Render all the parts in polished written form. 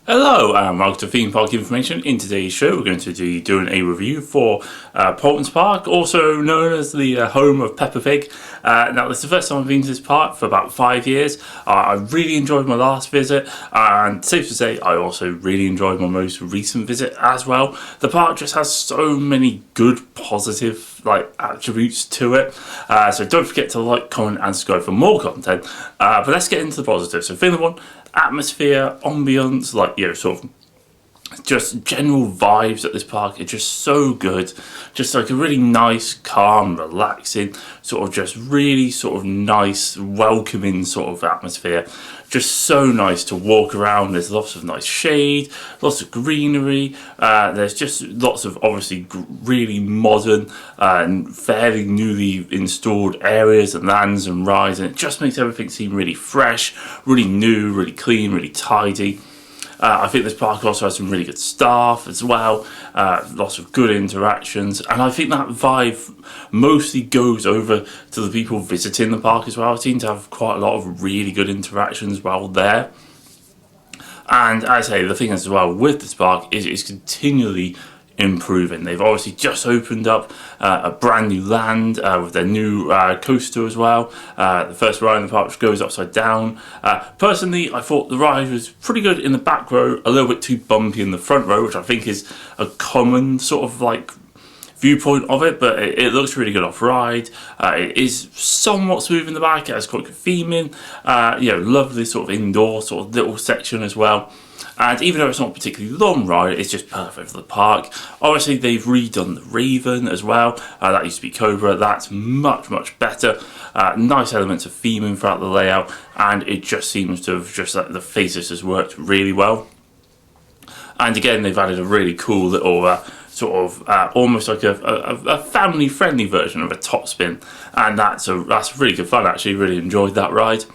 Hello and welcome to Theme Park Information. In today's show we're going to be doing a review for Paulton Park, also known as the home of Peppa Pig. Now this is the first time I've been to this park for about 5 years. I really enjoyed my last visit, and safe to say I also really enjoyed my most recent visit as well. The park just has so many good positive attributes to it, so don't forget to like, comment and subscribe for more content, but let's get into the positives. So thing one, atmosphere, ambience, sort of just general vibes at this park are just so good. Just like a really nice, calm, relaxing, sort of just really sort of nice, welcoming sort of atmosphere. Just so nice to walk around. There's lots of nice shade, lots of greenery. There's just lots of obviously really modern and fairly newly installed areas and lands and rides, and it just makes everything seem really fresh, really new, really clean, really tidy. I think this park also has some really good staff as well, lots of good interactions, and I think that vibe mostly goes over to the people visiting the park as well. I seem to have quite a lot of really good interactions while there. And as I say, the thing as well with this park is it's continually improving. They've obviously just opened up a brand new land with their new coaster as well. The first ride in the park, which goes upside down. Personally, I thought the ride was pretty good in the back row, a little bit too bumpy in the front row, which I think is a common sort of viewpoint of it, but it looks really good off ride. It is somewhat smooth in the back. It has quite good theming. Lovely sort of indoor sort of little section as well. And even though it's not a particularly long ride, it's just perfect for the park. Obviously, they've redone the Raven as well. That used to be Cobra. That's much better. Nice elements of theming throughout the layout, and it just seems to have the faces has worked really well. And again, they've added a really cool little almost like a family-friendly version of a top spin, and that's really good fun. Actually, really enjoyed that ride.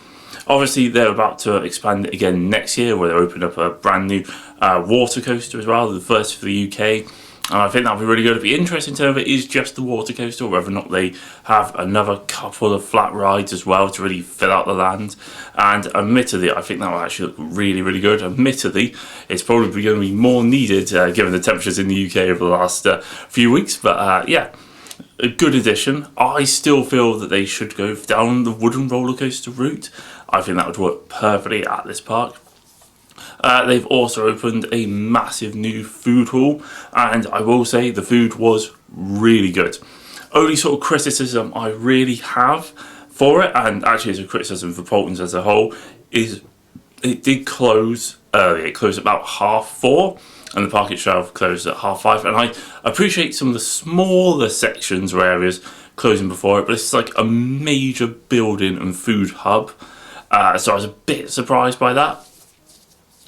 Obviously, they're about to expand it again next year, where they open up a brand new water coaster as well, the first for the UK. And I think that'll be really good. It'll be interesting to know if it is just the water coaster, or whether or not they have another couple of flat rides as well to really fill out the land. And admittedly, I think that will actually look really good. Admittedly, it's probably going to be more needed given the temperatures in the UK over the last few weeks. But yeah, a good addition. I still feel that they should go down the wooden roller coaster route. I think that would work perfectly at this park. They've also opened a massive new food hall, and I will say the food was really good. Only sort of criticism I really have for it, and actually it's a criticism for Paulton's as a whole, is it did close early. It closed at about 4:30, and the park itself closed at 5:30. And I appreciate some of the smaller sections or areas closing before it, but it's like a major building and food hub. So I was a bit surprised by that.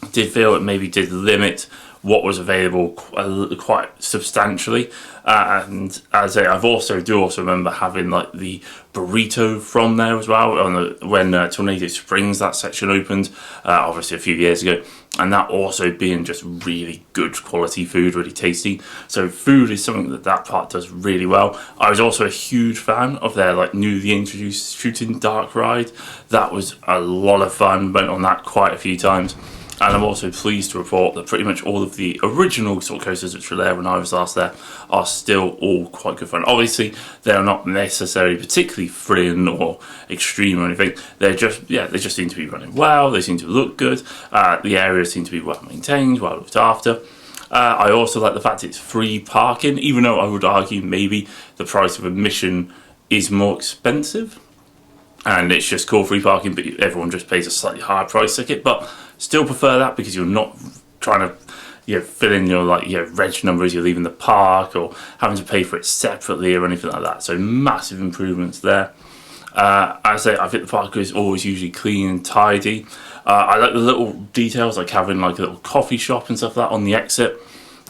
I did feel it maybe did limit what was available quite substantially, and as I say, I do also remember having the burrito from there as well when Tornado Springs, that section opened obviously a few years ago, and that also being just really good quality food, really tasty. So food is something that park does really well. I was also a huge fan of their newly introduced shooting dark ride. That was a lot of fun. Went on that quite a few times. And I'm also pleased to report that pretty much all of the original sort of coasters which were there when I was last there are still all quite good fun. Obviously, they're not necessarily particularly thrilling or extreme or anything. They just seem to be running well. They seem to look good. The areas seem to be well maintained, well looked after. I also like the fact it's free parking, even though I would argue maybe the price of admission is more expensive. And it's just called free parking, but everyone just pays a slightly higher price ticket. But still prefer that, because you're not trying to fill in your reg number as you're leaving the park, or having to pay for it separately or anything like that. So massive improvements there. As I say, I think the park is always usually clean and tidy. I like the little details, like having a little coffee shop and stuff like that on the exit.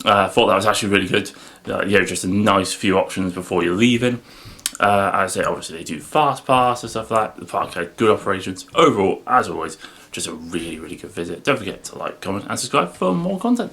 I thought that was actually really good. Just a nice few options before you're leaving. As I say, obviously they do fast pass and stuff like that. The park had good operations. Overall, as always, just a really good visit. Don't forget to like, comment and subscribe for more content.